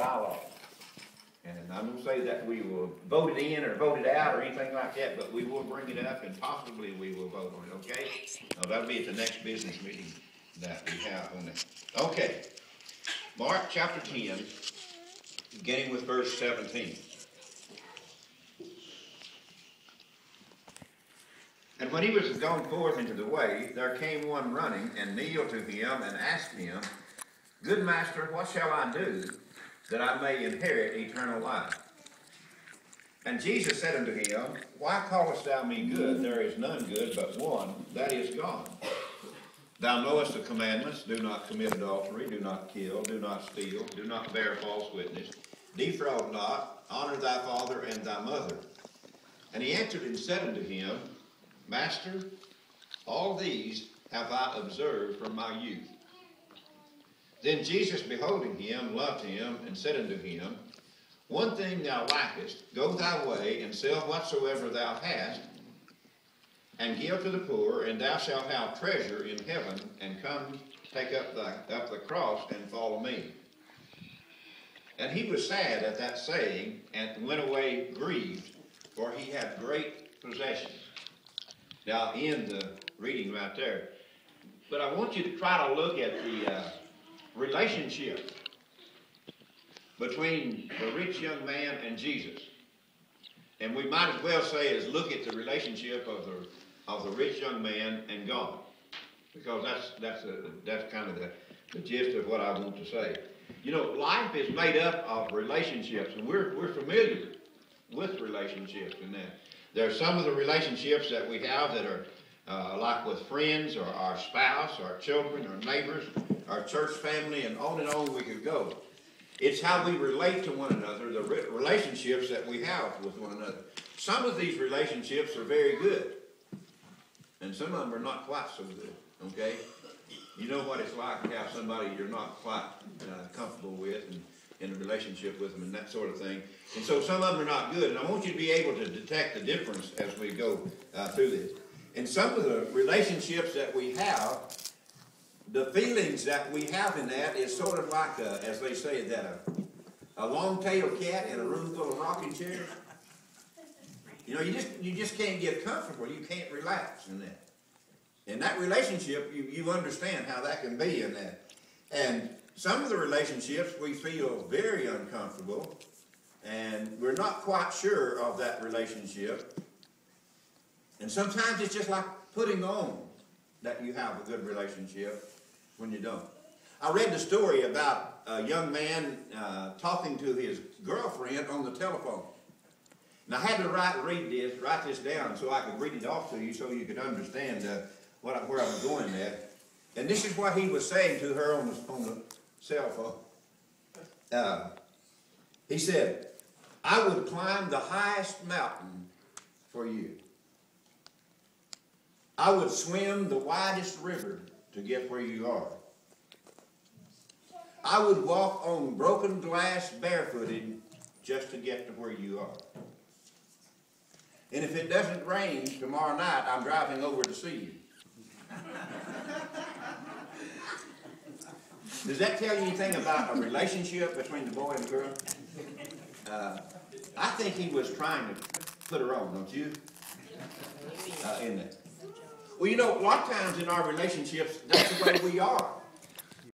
bylaws. And I'm going to say that we will vote it in or vote it out or anything like that, but we will bring it up and possibly we will vote on it, okay? Now, that'll be at the next business meeting that we have on it. Okay. Mark chapter 10, beginning with verse 17. And when he was gone forth into the way, there came one running and kneeled to him and asked him, Good master, what shall I do that I may inherit eternal life? And Jesus said unto him, Why callest thou me good? There is none good but one, that is God. Thou knowest the commandments, do not commit adultery, do not kill, do not steal, do not bear false witness, defraud not, honor thy father and thy mother. And he answered and said unto him, Master, all these have I observed from my youth. Then Jesus, beholding him, loved him, and said unto him, One thing thou lackest, go thy way, and sell whatsoever thou hast, and give to the poor, and thou shalt have treasure in heaven, and come take up the cross, and follow me. And he was sad at that saying, and went away grieved, for he had great possessions. Now, in the reading right there. But I want you to try to look at the relationship between the rich young man and Jesus. And we might as well say is look at the relationship of the rich young man and God. Because that's kind of the gist of what I want to say. You know, life is made up of relationships, and we're familiar with relationships in that. There are some of the relationships that we have that are like with friends or our spouse, our children, our neighbors, our church family, and on we could go. It's how we relate to one another, the relationships that we have with one another. Some of these relationships are very good, and some of them are not quite so good, okay? You know what it's like to have somebody you're not quite comfortable with and in a relationship with them and that sort of thing. And so some of them are not good. And I want you to be able to detect the difference as we go through this. In some of the relationships that we have, the feelings that we have in that is sort of like, as they say, that a long-tailed cat in a room full of rocking chairs. You know, you just can't get comfortable. You can't relax in that. In that relationship, you understand how that can be in that. And some of the relationships we feel very uncomfortable, and we're not quite sure of that relationship. And sometimes it's just like putting on that you have a good relationship when you don't. I read the story about a young man talking to his girlfriend on the telephone. And I had to write this down so I could read it off to you so you could understand where I was going there. And this is what he was saying to her on the cell phone. He said, I would climb the highest mountain for you. I would swim the widest river to get where you are. I would walk on broken glass barefooted just to get to where you are. And if it doesn't rain tomorrow night, I'm driving over to see you. Does that tell you anything about a relationship between the boy and the girl? I think he was trying to put her on, don't you? In that. Well, you know, a lot of times in our relationships, that's the way we are.